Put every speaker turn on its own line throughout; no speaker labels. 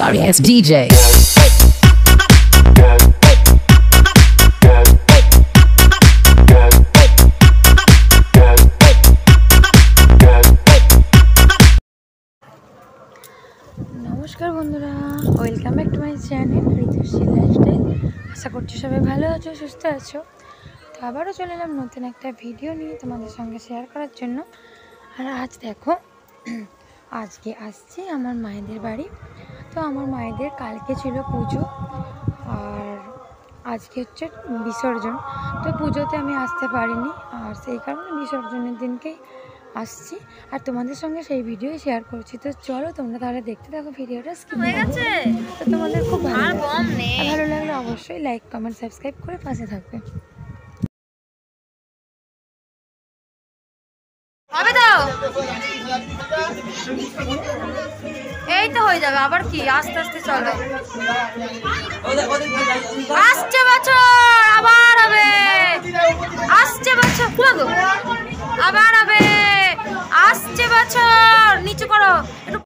sorry ass DJ.
নমস্কার বন্ধুরা, welcome back to my channel Ritushree lifestyle. আশা করছি সবাই ভালো আছো, সুস্থ আছো। তো আবারও চলে এলাম নতুন একটা ভিডিও নিয়ে তোমাদের সঙ্গে শেয়ার করার জন্য। আর আজ দেখো, আজকে আসছি আমার মায়েদের বাড়ি। তো আমার মায়েদের কালকে ছিল পুজো আর আজকে হচ্ছে বিসর্জন। তো পুজোতে আমি আসতে পারিনি, আর সেই কারণে বিসর্জনের দিনকেই আসছি আর তোমাদের সঙ্গে সেই ভিডিও শেয়ার করছি। তো চলো তোমরা তাহলে দেখতে থাকো ভিডিওটা। স্কিপ হয়ে গেছে তো তোমাদের খুব ভালো লাগলে অবশ্যই লাইক কমেন্ট সাবস্ক্রাইব করে পাশে থাকবে। হবে তো, এই তো হয়ে যাবে। আবার কি আস্তে আস্তে চলো, আসছে বছর আবার হবে, আসছে বছর আবার হবে, আসছে বছর। নিচু করো একটু।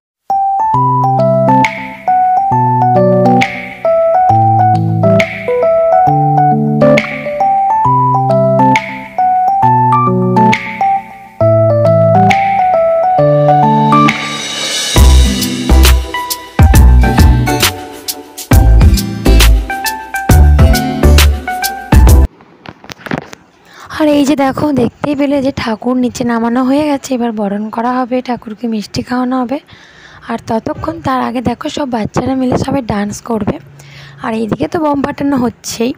আর এই যে দেখো, দেখতেই পেলে যে ঠাকুর নিচে নামানো হয়ে গেছে, এবার বরণ করা হবে, ঠাকুরকে মিষ্টি খাওয়ানো হবে। আর ততক্ষণ তার আগে দেখো সব বাচ্চারা মিলে সবাই ডান্স করবে। আর এইদিকে তো বম ফাটানো হচ্ছেই।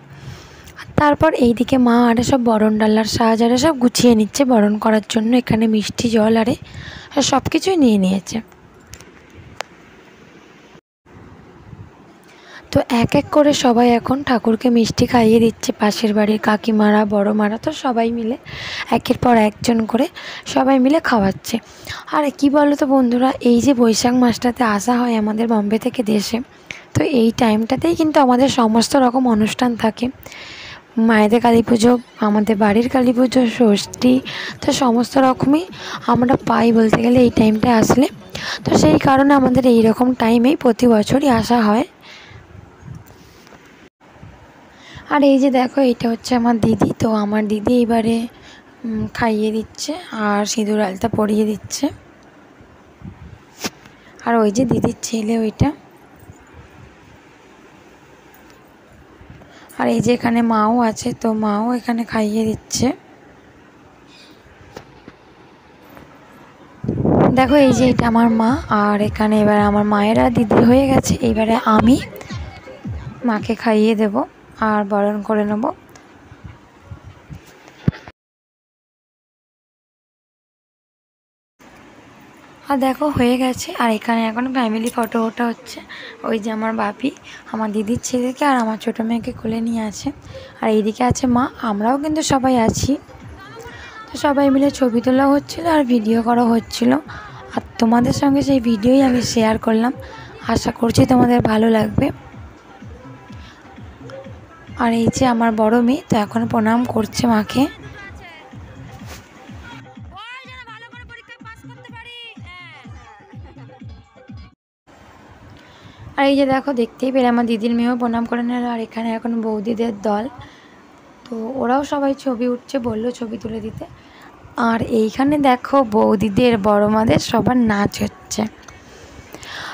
আর তারপর এইদিকে মা আরে সব বরণ ডালার সাহায্যে সব গুছিয়ে নিচ্ছে বরণ করার জন্য। এখানে মিষ্টি জল আর সব কিছুই নিয়ে নিয়েছে। তো এক এক করে সবাই এখন ঠাকুরকে মিষ্টি খাইয়ে দিচ্ছে। পাশের বাড়ির কাকিমারা, বড় মারা, তো সবাই মিলে একের পর একজন করে সবাই মিলে খাওয়াচ্ছে। আর কি বলো তো বন্ধুরা, এই যে বৈশাখ মাসটাতে আসা হয় আমাদের বম্বে থেকে দেশে, তো এই টাইমটাতেই কিন্তু আমাদের সমস্ত রকম অনুষ্ঠান থাকে। মায়েদের কালী পুজো, আমাদের বাড়ির কালী পুজো, ষষ্ঠী, তো সমস্ত রকমই আমরা পাই বলতে গেলে এই টাইমটায় আসলে। তো সেই কারণে আমাদের এই রকম টাইমেই প্রতি বছরই আসা হয়। আর এই যে দেখো, এটা হচ্ছে আমার দিদি। তো আমার দিদি এবারে খাইয়ে দিচ্ছে আর সিঁদুর আলতা পরিয়ে দিচ্ছে। আর ওই যে দিদির ছেলে ওইটা। আর এই যে এখানে মাও আছে, তো মাও এখানে খাইয়ে দিচ্ছে। দেখো এই যে এটা আমার মা। আর এখানে এবার আমার মায়েরা দিদি হয়ে গেছে, এবারে আমি মাকে খাইয়ে দেব আর বরণ করে নেব। আর দেখো হয়ে গেছে। আর এখানে এখন ফ্যামিলি ফটো ওটা হচ্ছে। ওই যে আমার বাপি আমার দিদির ছেলেকে আর আমার ছোটো মেয়েকে কোলে নিয়ে আছে। আর এইদিকে আছে মা, আমরাও কিন্তু সবাই আছি। তো সবাই মিলে ছবি তোলা হচ্ছিলো আর ভিডিও করা হচ্ছিলো। আর তোমাদের সঙ্গে সেই ভিডিওই আমি শেয়ার করলাম। আশা করছি তোমাদের ভালো লাগবে। আর এই যে আমার বড় মেয়ে, তো এখন প্রণাম করছে মাকে। আর এই যে দেখো, দেখতেই পেলে আমার দিদির মেয়েও প্রণাম করে নিল। আর এখানে এখন বৌদিদের দল, তো ওরাও সবাই ছবি উঠছে, বললো ছবি তুলে দিতে। আর এইখানে দেখো বৌদিদের, বড় মাদের সবার নাচ হচ্ছে।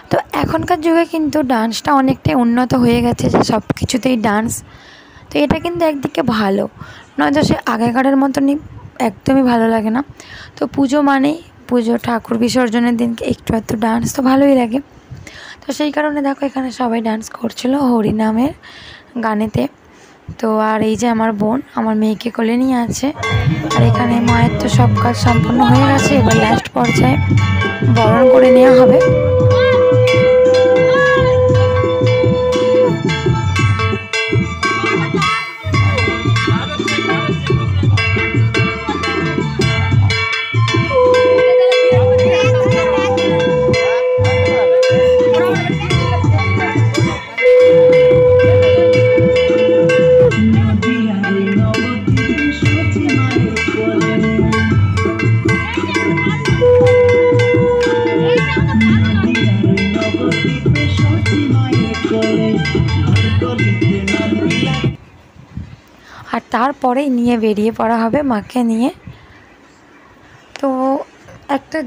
তো এখনকার যুগে কিন্তু ডান্সটা অনেকটাই উন্নত হয়ে গেছে, যে সব কিছুতেই ডান্স। তো এটা কিন্তু একদিকে ভালো, নয়তো সে আগেকারের মতনই একদমই ভালো লাগে না। তো পুজো মানেই পুজো, ঠাকুর বিসর্জনের দিনকে একটু একটু ডান্স তো ভালোই লাগে। তো সেই কারণে দেখো এখানে সবাই ডান্স করছিল হরিনামের গানেতে। তো আর এই যে আমার বোন আমার মেয়েকে কোলে নিয়ে আছে। আর এখানে মায়ের তো সব কাজ সম্পন্ন হয়ে গেছে, এবার লাস্ট পর্যায়ে বরণ করে নেওয়া হবে। আর তারপরেই নিয়ে বেরিয়ে পড়া হবে মাকে নিয়ে। তো একটা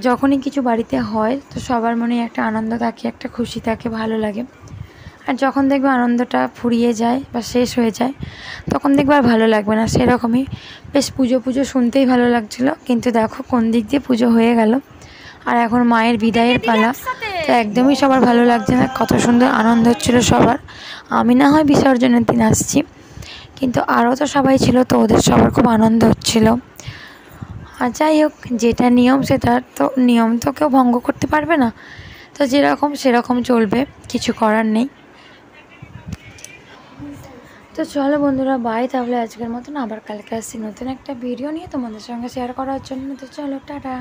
যখনই কিছু বাড়িতে হয় তো সবার মনে একটা আনন্দ থাকে, একটা খুশি থাকে, ভালো লাগে। আর যখন দেখবে আনন্দটা ফুরিয়ে যায় বা শেষ হয়ে যায় তখন দেখবে আর ভালো লাগবে না। সেরকমই বেশ পুজো পুজো শুনতেই ভালো লাগছিলো, কিন্তু দেখো কোন দিক দিয়ে পুজো হয়ে গেল আর এখন মায়ের বিদায়ের পালা। তো একদমই সবার ভালো লাগছে না, কত সুন্দর আনন্দ হচ্ছিলো সবার। আমি না হয় বিসর্জনের দিন আসছি, কিন্তু আরও তো সবাই ছিল, তো ওদের সবার খুব আনন্দ হচ্ছিলো। আর যাই হোক, যেটা নিয়ম সেটা তো নিয়ম তো কেউ ভঙ্গ করতে পারবে না, তো যেরকম সেরকম চলবে, কিছু করার নেই। তো চলো বন্ধুরা, বাই তাহলে আজকের মতন। আবার কালকে আসছি নতুন একটা ভিডিও নিয়ে তোমাদের সঙ্গে শেয়ার করার জন্য। তো চলো, টাটা।